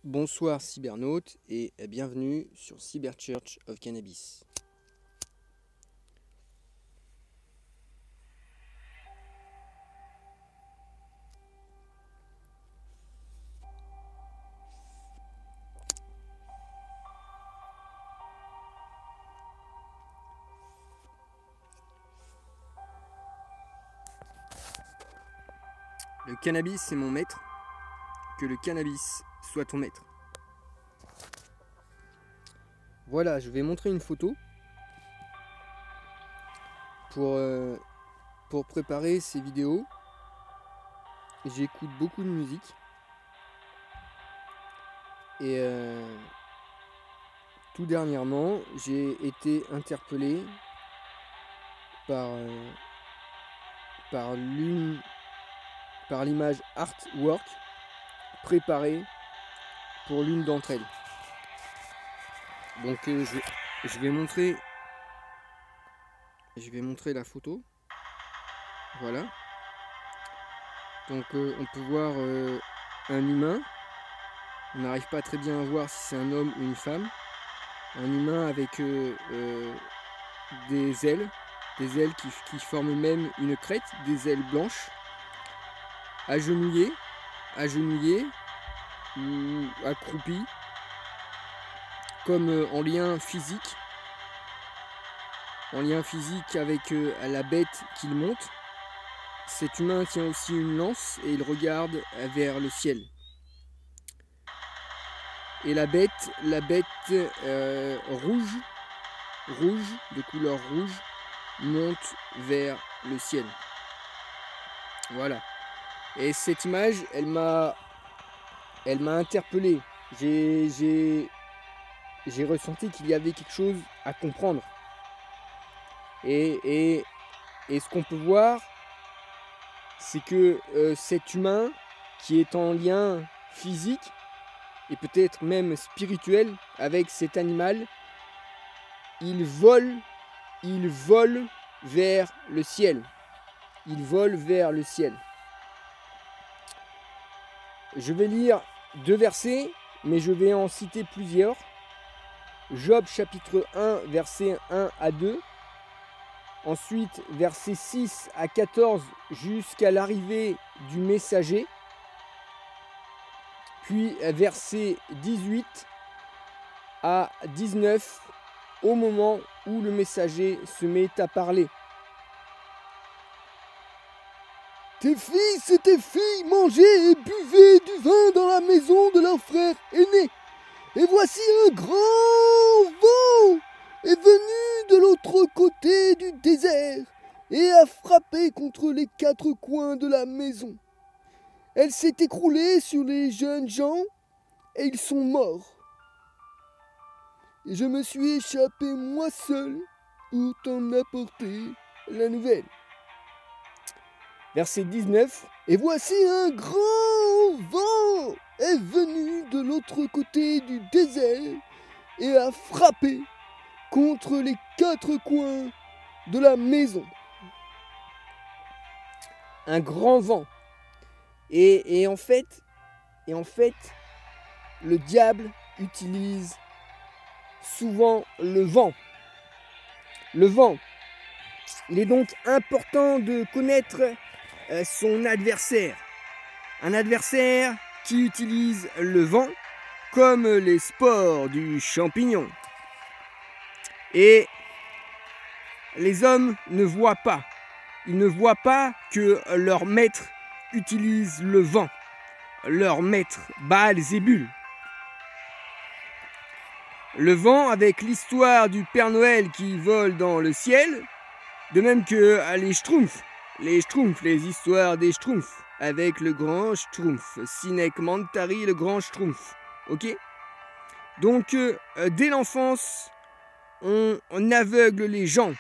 Bonsoir cybernautes et bienvenue sur Cyber Church of Cannabis. Le cannabis est mon maître, que le cannabis soit ton maître. Voilà, je vais montrer une photo pour préparer ces vidéos. J'écoute beaucoup de musique et tout dernièrement, j'ai été interpellé par l'image artwork préparée pour l'une d'entre elles. Donc je vais montrer la photo. Voilà. Donc on peut voir un humain. On n'arrive pas très bien à voir si c'est un homme ou une femme. Un humain avec des ailes qui forment même une crête, des ailes blanches, agenouillé ou accroupi, comme en lien physique avec la bête qu'il monte. Cet humain tient aussi une lance et il regarde vers le ciel. Et la bête rouge, de couleur rouge, monte vers le ciel. Voilà. Et cette image, elle m'a interpellé. J'ai ressenti qu'il y avait quelque chose à comprendre. Et ce qu'on peut voir, c'est que cet humain qui est en lien physique et peut-être même spirituel avec cet animal, il vole vers le ciel. Il vole vers le ciel. Je vais lire 2 versets, mais je vais en citer plusieurs. Job chapitre 1, versets 1 à 2. Ensuite, versets 6 à 14 jusqu'à l'arrivée du messager. Puis versets 18 à 19 au moment où le messager se met à parler. Tes fils et tes filles mangeaient et buvaient du vin dans la maison de leur frère aîné. Et voici un grand vent est venu de l'autre côté du désert et a frappé contre les 4 coins de la maison. Elle s'est écroulée sur les jeunes gens et ils sont morts. Et je me suis échappé moi seul pour t'en apporter la nouvelle. Verset 19. Et voici un grand vent est venu de l'autre côté du désert et a frappé contre les 4 coins de la maison. Un grand vent. Et en fait, le diable utilise souvent le vent. Le vent. Il est donc important de connaître son adversaire. Un adversaire qui utilise le vent comme les spores du champignon. Et les hommes ne voient pas. Ils ne voient pas que leur maître utilise le vent. Leur maître, Baal-Zébul. Le vent, avec l'histoire du Père Noël qui vole dans le ciel, de même que les Schtroumpfs, les histoires des Schtroumpfs, avec le grand Schtroumpf, Sinek Mantari, le grand Schtroumpf, ok? Donc, dès l'enfance, on aveugle les gens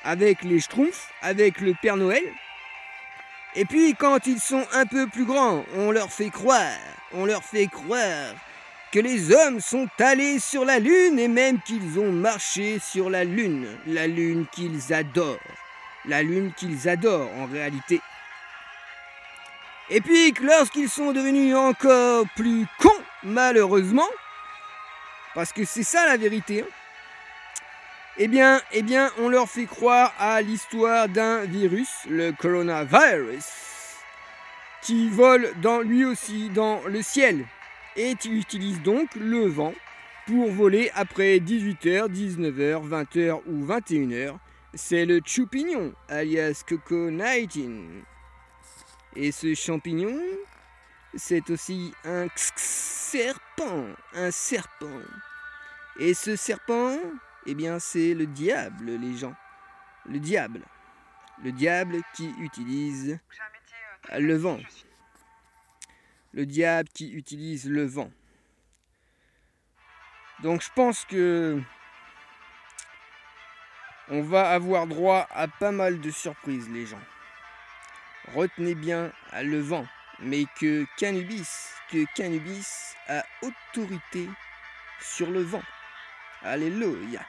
avec les Schtroumpfs, avec le Père Noël, et puis quand ils sont un peu plus grands, on leur fait croire que les hommes sont allés sur la Lune et même qu'ils ont marché sur la Lune qu'ils adorent en réalité. Et puis lorsqu'ils sont devenus encore plus cons, malheureusement, parce que c'est ça la vérité, hein, eh bien, on leur fait croire à l'histoire d'un virus, le coronavirus, qui vole lui aussi dans le ciel et qui utilise donc le vent pour voler après 18h, 19h, 20h ou 21h. C'est le champignon, alias Coco-19. Et ce champignon, c'est aussi un serpent, Et ce serpent, eh bien, c'est le diable, les gens. Le diable qui utilise le vent. Le diable qui utilise le vent. Donc je pense que on va avoir droit à pas mal de surprises, les gens. Retenez bien le vent, mais que Canubis a autorité sur le vent. Alléluia.